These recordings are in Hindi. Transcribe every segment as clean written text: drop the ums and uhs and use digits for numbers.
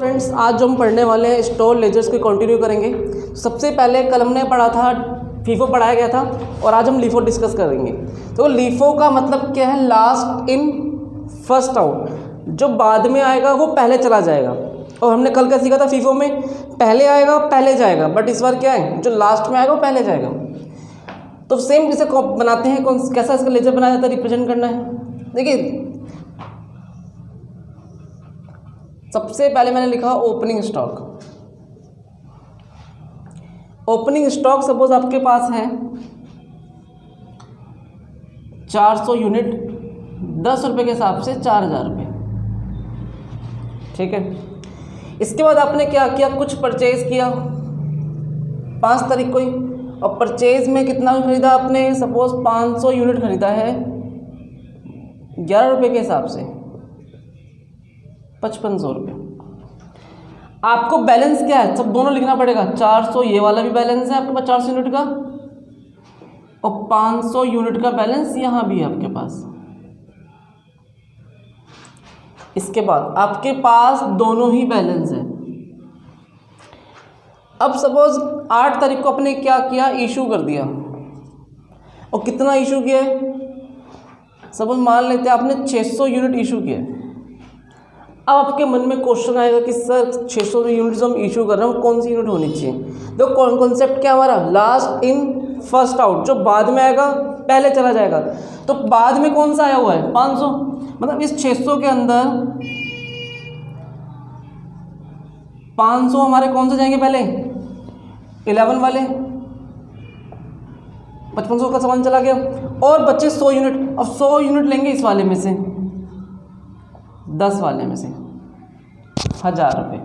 फ्रेंड्स, आज जो हम पढ़ने वाले हैं स्टोर लेजर्स को कंटिन्यू करेंगे। सबसे पहले कल हमने पढ़ा था, फीफो पढ़ाया गया था, और आज हम लीफो डिस्कस करेंगे। तो लीफो का मतलब क्या है? Last in first out. जो बाद में आएगा वो पहले चला जाएगा। और हमने कल क्या सीखा था? फीफो में पहले आएगा पहले जाएगा, बट इस बार क्या है, जो लास्ट में आएगा वो पहले जाएगा। तो सेम इसे बनाते हैं, कैसा इसका लेजर बनाया जाता है, रिप्रेजेंट करना है। देखिए, सबसे पहले मैंने लिखा opening stock. Opening stock suppose आपके पास है 400 यूनिट, 10 रुपये के हिसाब से 4000 रुपये, ठीक है। इसके बाद आपने क्या किया? कुछ परचेज किया 5 तारीख को ही, और परचेज में कितना खरीदा आपने? सपोज 500 यूनिट खरीदा है 11 रुपये के हिसाब से, 5500 रुपये। आपको बैलेंस क्या है? सब दोनों लिखना पड़ेगा। 400 ये वाला भी बैलेंस है आपके पास 400 यूनिट का, और 500 यूनिट का बैलेंस यहाँ भी है आपके पास। इसके बाद आपके पास दोनों ही बैलेंस है। अब सपोज 8 तारीख को आपने क्या किया? इशू कर दिया। और कितना इशू किया है? सपोज मान लेते हैं आपने 600 यूनिट इशू किया। अब आपके मन में क्वेश्चन आएगा कि सर 600 यूनिट जो हम इशू कर रहे हैं कौन सी यूनिट होनी चाहिए? देखो कॉन्सेप्ट क्या हमारा? Last in first out. जो बाद में आएगा पहले चला जाएगा। तो बाद में कौन सा आया हुआ है? 500। मतलब इस 600 के अंदर 500 हमारे कौन से जाएंगे? पहले 11 वाले, 5500 का सामान चला गया, और बच्चे 100 यूनिट। अब 100 यूनिट लेंगे इस वाले में से, 10 वाले में से 1000 रुपये।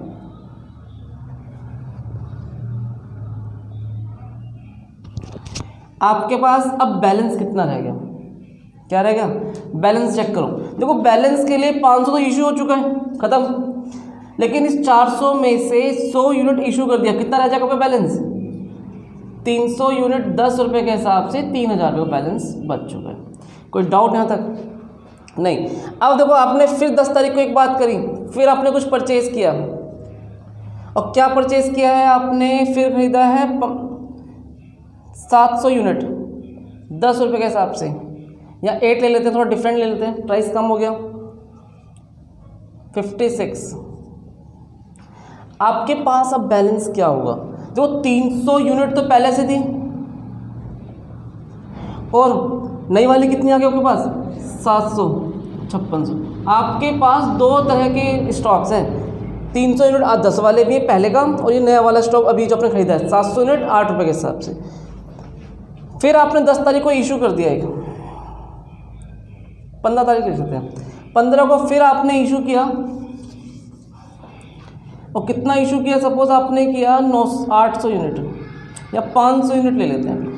आपके पास अब बैलेंस कितना रह गया? क्या रह गया? बैलेंस चेक करो। देखो बैलेंस के लिए 500 तो इशू हो चुका है, खत्म। लेकिन इस 400 में से 100 यूनिट इशू कर दिया, कितना रह जाएगा बैलेंस? 300 यूनिट 10 रुपये के हिसाब से 3000 रुपये का बैलेंस बच चुका है। कोई डाउट यहाँ तक? नहीं। अब देखो आपने फिर 10 तारीख को एक बात करी, फिर आपने कुछ परचेज किया। और क्या परचेज किया है आपने? फिर खरीदा है 700 यूनिट 10 रुपये के हिसाब से, या 8 ले लेते हैं, थोड़ा डिफरेंट ले लेते हैं, प्राइस कम हो गया, 56। आपके पास अब बैलेंस क्या होगा? जो 300 यूनिट तो पहले से थी, और नई वाली कितनी आ गई आपके पास? 700, 5600। आपके पास दो तरह के स्टॉक्स हैं। 300 यूनिट 10 वाले भी है पहले का, और ये नया वाला स्टॉक अभी जो आपने खरीदा है 700 यूनिट 8 रुपये के हिसाब से। फिर आपने 10 तारीख को इशू कर दिया एक, 15 तारीख लिख सकते हैं, 15 को फिर आपने इशू किया। और कितना इशू किया? सपोज आपने किया 800 यूनिट, या 500 यूनिट ले लेते हैं,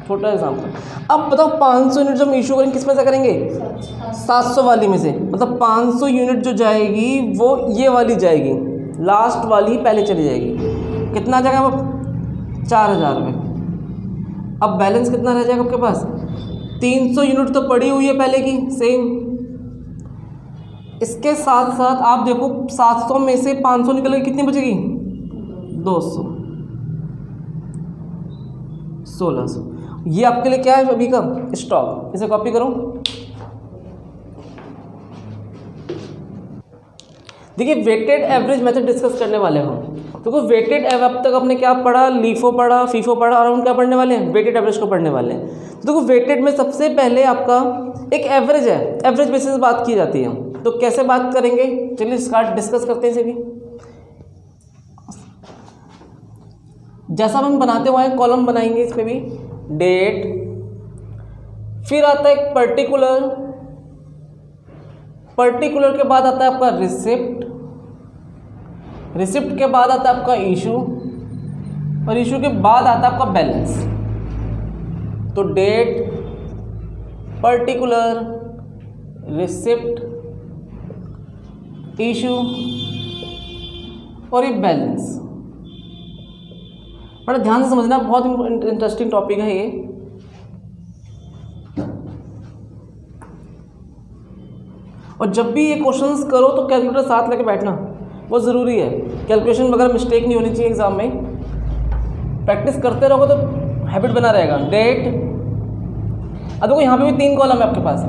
छोटा एग्जाम्पल। अब बताओ 500 यूनिट जब हम इशू करेंगे किस में से करेंगे? 700 वाली में से। मतलब 500 यूनिट जो जाएगी वो ये वाली जाएगी, लास्ट वाली पहले चली जाएगी। कितना आ जाएगा? अब 4000 रुपये। अब बैलेंस कितना रह जाएगा आपके पास? 300 यूनिट तो पड़ी हुई है पहले की सेम। इसके साथ साथ आप देखो 700 में से 500 निकल गई, कितनी बचेगी? 200, 1600। ये आपके लिए क्या है अभी का स्टॉक? इसे कॉपी करो। देखिए वेटेड एवरेज मेथड डिस्कस करने वाले हम। देखो वेटेड अब तक आपने क्या पढ़ा? लीफो पढ़ा, फीफो पढ़ा, और हम क्या पढ़ने वाले हैं? वेटेड एवरेज को पढ़ने वाले हैं। तो देखो वेटेड में सबसे पहले आपका एक एवरेज है, एवरेज बेसिस बात की जाती है। तो कैसे बात करेंगे? चलिए स्टार्ट डिस्कस करते हैं इसे भी। जैसा हम बनाते हुए हैं कॉलम बनाएंगे इसमें भी, डेट, फिर आता है एक पर्टिकुलर के बाद आता है आपका रिसिप्ट, रिसिप्ट के बाद आता है आपका इशू, और इशू के बाद आता है आपका बैलेंस। तो डेट, पर्टिकुलर, रिसिप्ट, इशू और ये बैलेंस। बड़ा ध्यान से समझना, बहुत इंटरेस्टिंग टॉपिक है ये। और जब भी ये क्वेश्चंस करो तो कैलकुलेटर साथ लेके बैठना, बहुत ज़रूरी है, कैलकुलेशन वगैरह मिस्टेक नहीं होनी चाहिए एग्जाम में, प्रैक्टिस करते रहोगे तो हैबिट बना रहेगा। डेट, अब देखो यहाँ पे भी 3 कॉलम है आपके पास,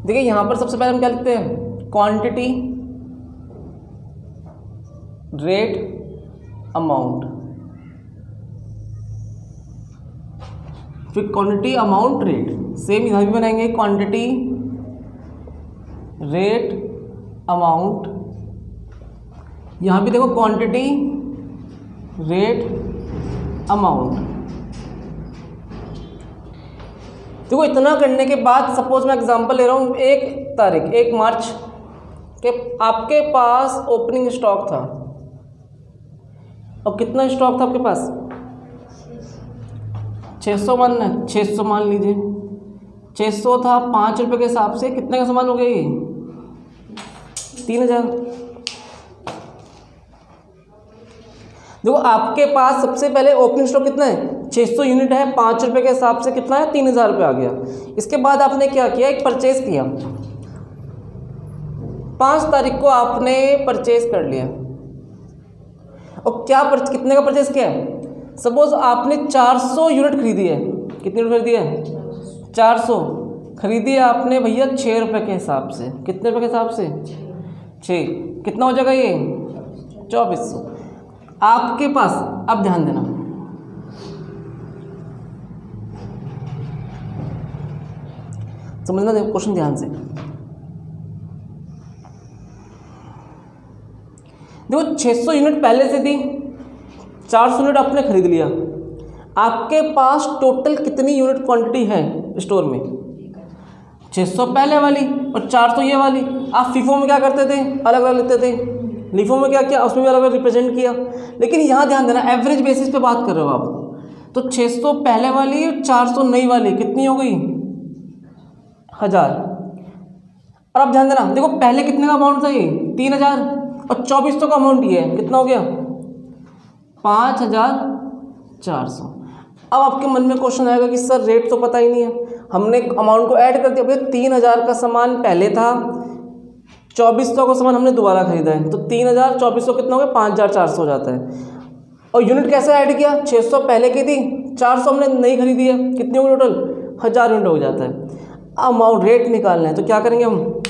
देखिए यहाँ पर सबसे पहले हम क्या लिखते हैं, क्वांटिटी, रेट, अमाउंट, फिर क्वांटिटी, अमाउंट, रेट। सेम यहाँ भी बनाएंगे, क्वांटिटी, रेट, अमाउंट। यहाँ भी देखो क्वांटिटी, रेट, अमाउंट। देखो इतना करने के बाद सपोज मैं एग्जांपल ले रहा हूँ, 1 मार्च के आपके पास ओपनिंग स्टॉक था, और कितना स्टॉक था आपके पास, 600 मान लीजिए, 600 था, 5 रुपये के हिसाब से कितने का सामान हो गया ये, 3000। देखो आपके पास सबसे पहले ओपनिंग स्टॉक कितना है, 600 यूनिट है, 5 रुपये के हिसाब से कितना है, 3000 रुपये आ गया। इसके बाद आपने क्या किया, एक परचेज किया, 5 तारीख को आपने परचेज कर लिया, और क्या कितने का परचेज किया है, सपोज आपने 400 यूनिट खरीदी है, कितनी यूनिट खरीदी है, 400 खरीदी है आपने भैया 6 रुपये के हिसाब से, कितने रुपये के हिसाब से, 6, कितना हो जाएगा ये, 2400 आपके पास। अब ध्यान देना, समझना क्वेश्चन ध्यान से। देखो 600 यूनिट पहले से थी, 400 यूनिट आपने खरीद लिया, आपके पास टोटल कितनी यूनिट क्वांटिटी है स्टोर में, 600 पहले वाली और 400 ये वाली। आप फीफो में क्या करते थे, अलग अलग लिखते थे, लिफो में क्या किया, उसमें भी अलग अलग रिप्रेजेंट किया। लेकिन यहाँ ध्यान देना, एवरेज बेसिस पे बात कर रहे हो आप, तो 600 पहले वाली और 400 नई वाली कितनी हो गई, 1000। और अब ध्यान देना, देखो पहले कितने का अमाउंट था ये, 3000, और 2400 का अमाउंट ये है, कितना हो गया, 5400। अब आपके मन में क्वेश्चन आएगा कि सर रेट तो पता ही नहीं है, हमने अमाउंट को ऐड कर दिया, भैया 3000 का सामान पहले था, 2400 का सामान हमने दोबारा खरीदा है, तो 3000 2400 कितना हो गया, 5400 हो जाता है। और यूनिट कैसे ऐड किया, 600 पहले की थी, 400 हमने नई खरीदी है, कितनी होगी टोटल, 1000 यूनिट हो जाता है। अमाउंट रेट निकालना है, तो क्या करेंगे हम,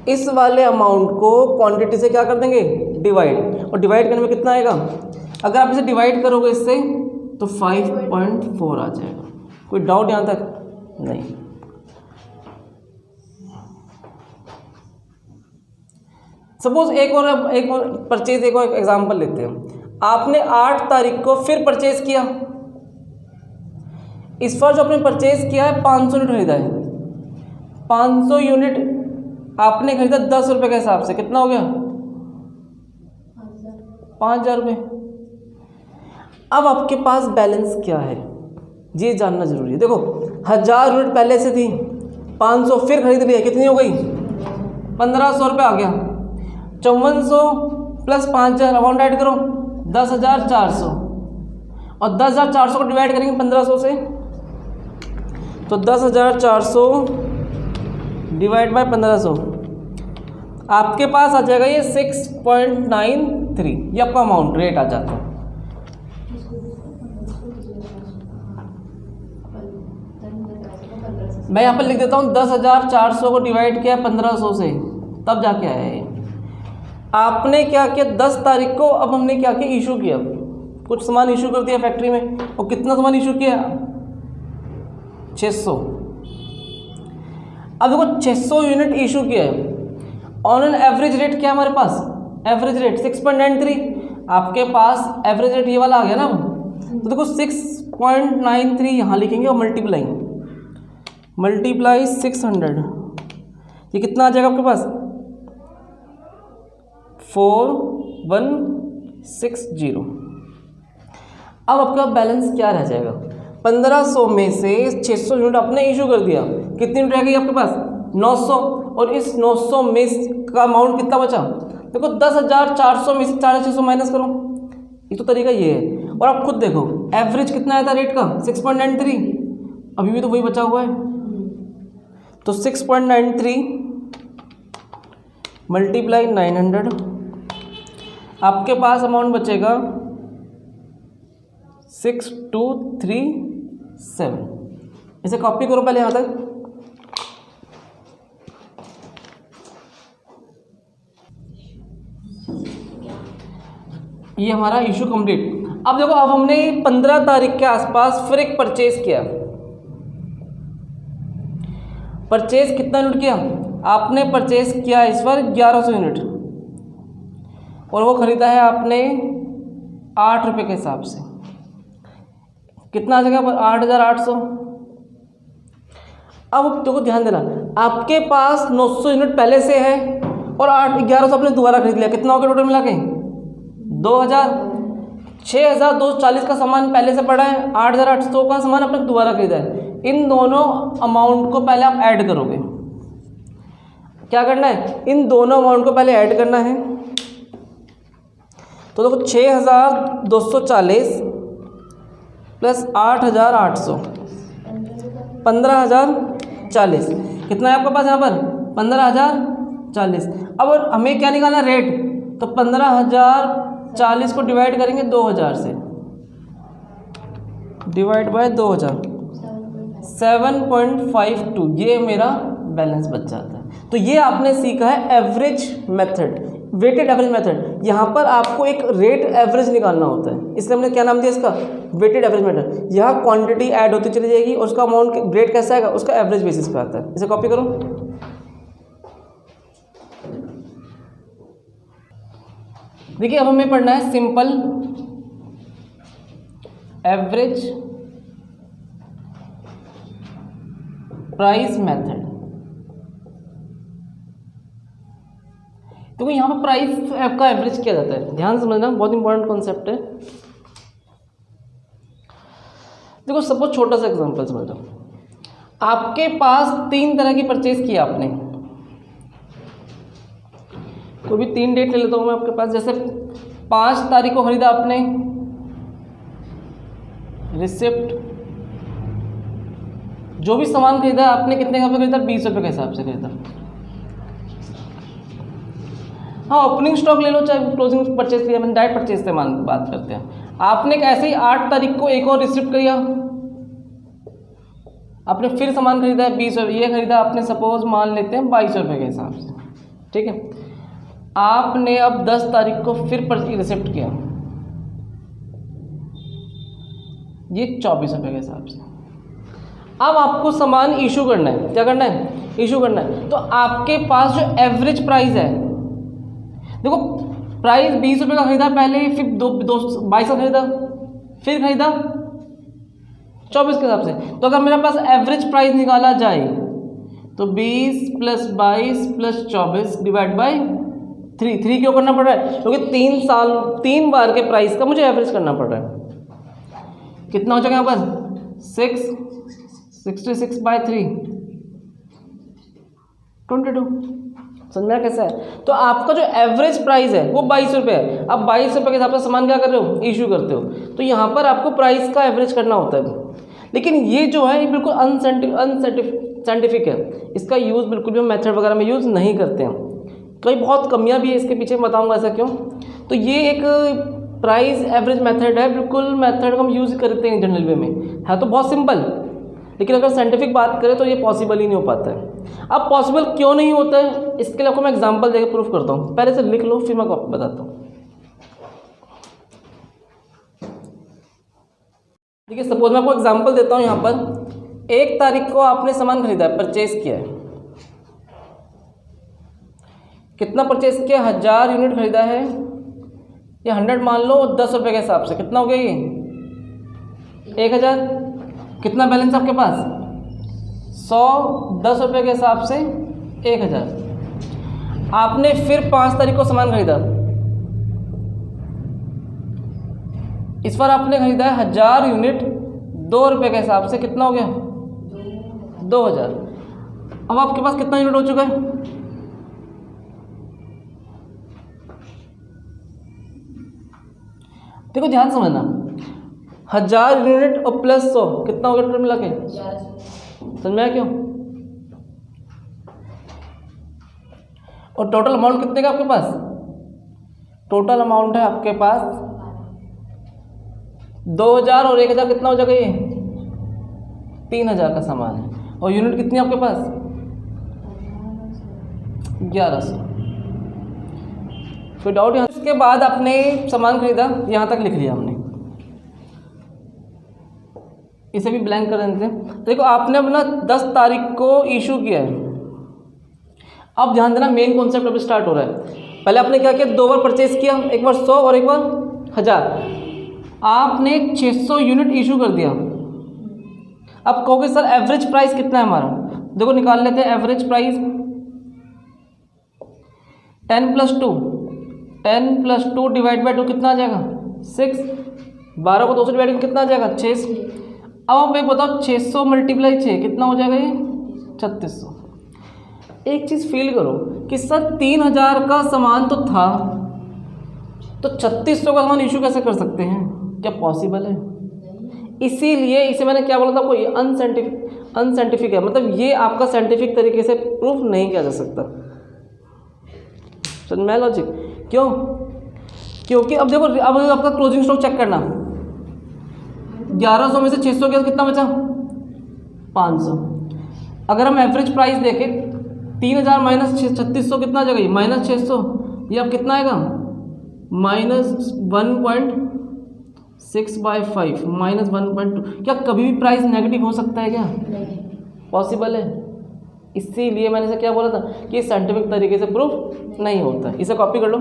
इस वाले अमाउंट को क्वांटिटी से क्या कर देंगे, डिवाइड, और डिवाइड करने में कितना आएगा, अगर आप इसे डिवाइड करोगे इससे तो 5.4 आ जाएगा। कोई डाउट यहाँ तक नहीं। सपोज एक और परचेज, एक और एग्जांपल लेते हैं। आपने 8 तारीख को फिर परचेज किया, इस बार जो आपने परचेज किया है 500 यूनिट खरीदा है, 500 यूनिट आपने खरीदा 10 रुपये के हिसाब से, कितना हो गया, 5000 रुपये। अब आपके पास बैलेंस क्या है ये जानना जरूरी है। देखो 1000 यूनिट पहले से थी, 500 फिर खरीद लिया, कितनी हो गई, 1500 रुपये आ गया। 5400 प्लस 5000 अमाउंट ऐड करो, 10400, और 10400 को डिवाइड करेंगे 1500 से, तो 10400 डिवाइड बाय 1500, आपके पास आ जाएगा ये 6.93, ये आपका अमाउंट रेट आ जाता है। मैं यहाँ पर लिख देता हूँ 10400 को डिवाइड किया 1500 से, तब जाके आया ये। आपने क्या किया, 10 तारीख को अब हमने क्या किया, इशू किया, कुछ सामान इशू कर दिया फैक्ट्री में, और कितना सामान इशू किया, 600। अब देखो 600 यूनिट इशू किया है, ऑन एन एवरेज रेट क्या हमारे पास, एवरेज रेट 6.93, आपके पास एवरेज रेट ये वाला आ गया ना। तो देखो 6.93 यहाँ लिखेंगे और मल्टीप्लाई 600, ये कितना आ जाएगा आपके पास, 4160। अब आपका बैलेंस क्या रह जाएगा, 1500 में से 600 यूनिट आपने इशू कर दिया, कितनी यूनिट रह गई आपके पास, 900, और इस 900 में का अमाउंट कितना बचा, देखो 10,400 में से 4,600 माइनस करो, ये तो तरीका ये है। और आप खुद देखो एवरेज कितना आया था रेट का 6.93, अभी भी तो वही बचा हुआ है। तो 6.93 मल्टीप्लाई 900, आपके पास अमाउंट बचेगा 6237। इसे कॉपी करो पहले यहाँ तक। ये हमारा इशू कंप्लीट। अब देखो अब हमने 15 तारीख के आसपास फिर एक परचेज किया। परचेज कितना यूनिट किया आपने, परचेज किया इस पर 1100 यूनिट, और वो खरीदा है आपने 8 रुपये के हिसाब से। कितना आ जाएगा 8,800। अब देखो ध्यान देना, आपके पास 900 यूनिट पहले से है और 1100 आपने दोबारा खरीद लिया। कितना हो गया टोटल मिला के 2,000। 6,240 का सामान पहले से पड़ा है, 8,800 का सामान आपने दोबारा खरीदा है। इन दोनों अमाउंट को पहले आप ऐड करोगे। क्या करना है, इन दोनों अमाउंट को पहले ऐड करना है। तो देखो 6,240 प्लस 8,800 15,040। कितना है आपके पास यहाँ पर 15,040। अब हमें क्या निकालना रेट, तो 15,040 को डिवाइड करेंगे 2,000 से, डिवाइड बाय 2,000 7.52, ये मेरा बैलेंस बच जाता है। तो ये आपने सीखा है average method, weighted average method. यहाँ पर आपको एक रेट एवरेज निकालना होता है, इसलिए हमने क्या नाम दिया इसका, वेटेड एवरेज मेथड। यहाँ क्वांटिटी ऐड होती चली जाएगी और उसका अमाउंट रेट कैसा आएगा, उसका एवरेज बेसिस पे आता है। इसे कॉपी करो। देखिए अब हमें पढ़ना है सिंपल एवरेज प्राइस मेथड। देखो यहाँ पर प्राइस का एवरेज किया जाता है, ध्यान से समझना, बहुत इंपॉर्टेंट कॉन्सेप्ट है। देखो सपोज छोटा सा एग्जांपल समझ लो, आपके पास 3 तरह की परचेज की आपने, कोई भी 3 डेट ले लेता हूँ मैं आपके पास। जैसे 5 तारीख को खरीदा आपने, रिसिप्ट, जो भी सामान खरीदा आपने कितने का खरीदा, 20 रुपये के हिसाब से खरीदा। हाँ ओपनिंग स्टॉक ले लो चाहे क्लोजिंग परचेज लिया, मैंने डायरेक्ट परचेज से बात करते हैं। आपने ऐसे ही 8 तारीख को एक और रिसिप्ट किया, आपने फिर सामान खरीदा है 20 रुपये, ये खरीदा आपने सपोज मान लेते हैं 22 रुपये के हिसाब से, ठीक है। आपने अब 10 तारीख को फिर रिसिप्ट किया, ये 24 रुपये के हिसाब से। अब आपको सामान इशू करना है, क्या करना है, इशू करना है। तो आपके पास जो एवरेज प्राइस है, देखो प्राइस 20 रुपये का खरीदा पहले, फिर 22 का खरीदा, फिर खरीदा 24 के हिसाब से। तो अगर मेरे पास एवरेज प्राइस निकाला जाए तो 20 + 22 + 24 डिवाइड बाई 3 क्यों करना पड़ रहा है, क्योंकि 3 बार के प्राइस का मुझे एवरेज करना पड़ रहा है। कितना हो जाएगा यहाँ पर 66/3 22। समझ में कैसा है। तो आपका जो एवरेज प्राइस है वो 22 रुपये है। अब 22 रुपये के हिसाब से सामान क्या कर रहे हो, इशू करते हो। तो यहाँ पर आपको प्राइस का एवरेज करना होता है। लेकिन ये जो है ये बिल्कुल अनसाइंटिफिक है, इसका यूज़ बिल्कुल भी हम मेथड वगैरह में यूज़ नहीं करते हैं। कई बहुत कमियां भी है इसके पीछे, बताऊंगा ऐसा क्यों। तो ये एक प्राइस एवरेज मेथड है, बिल्कुल मेथड हम यूज़ करते हैं जनरल वे में, है तो बहुत सिंपल, लेकिन अगर साइंटिफिक बात करें तो ये पॉसिबल ही नहीं हो पाता है। अब पॉसिबल क्यों नहीं होता है, इसके लिए आपको मैं एग्जांपल देकर प्रूफ करता हूँ। पहले से लिख लो फिर मैं आपको बताता हूँ। देखिए सपोज मैं आपको एग्जांपल देता हूँ। यहाँ पर 1 तारीख को आपने सामान खरीदा है, परचेज किया है। कितना परचेज किया, 1000 यूनिट खरीदा है, या 100 मान लो 10 रुपये के हिसाब से। कितना हो गया ये 1000। कितना बैलेंस आपके पास 100, 10 रुपये के हिसाब से 1000। आपने फिर 5 तारीख को सामान खरीदा, इस पर आपने खरीदा है 1000 यूनिट 2 रुपये के हिसाब से। कितना हो गया 2000। अब आपके पास कितना यूनिट हो चुका है? देखो ध्यान समझना, 1000 यूनिट और प्लस 100 कितना होगा टोटल मिला के? समझ में आया क्यों? और टोटल अमाउंट कितने का आपके पास? टोटल अमाउंट है आपके पास 2000 और 1000 कितना हो जाएगा? ये 3000 का सामान है। और यूनिट कितनी है आपके पास? 1100। कोई डाउट यहाँ? इसके बाद आपने सामान खरीदा, यहाँ तक लिख लिया हमने, इसे भी ब्लैंक कर देते हैं। देखो आपने अपना 10 तारीख को इशू किया है। अब ध्यान देना, मेन कॉन्सेप्ट अब स्टार्ट हो रहा है। पहले आपने क्या किया? 2 बार परचेज किया, एक बार 100 और एक बार 1000। आपने 600 यूनिट इशू कर दिया। अब कहोगे सर एवरेज प्राइस कितना है हमारा? देखो निकाल लेते हैं एवरेज प्राइस। 10 + 2 डिवाइड बाई 2 कितना आ जाएगा? 6। 12 को 2 से डिवाइड कितना आ जाएगा? 6। अब आप एक बताओ, 600 × 6 कितना हो जाएगा? ये 3600। एक चीज़ फील करो कि सर 3000 का सामान तो था, तो 3600 का सामान इशू कैसे कर सकते हैं? क्या पॉसिबल है? इसीलिए इसे मैंने क्या बोला था आपको, ये अनसाइंटिफिक है। मतलब ये आपका साइंटिफिक तरीके से प्रूफ नहीं किया जा सकता। समझ में लॉजिक? क्यों? क्योंकि अब देखो, अब आपका क्लोजिंग स्टॉक चेक करना, 1100 में से 600 गया तो कितना बचा? 500। अगर हम एवरेज प्राइस देखें, 3000 माइनस 3600 कितना आ जाएगा? माइनस 600। ये अब कितना आएगा? -1.6/5 -1.2। क्या कभी भी प्राइस नेगेटिव हो सकता है? क्या पॉसिबल है? इसीलिए मैंने इसे क्या बोला था कि ये साइंटिफिक तरीके से प्रूफ नहीं होता। इसे कॉपी कर लो।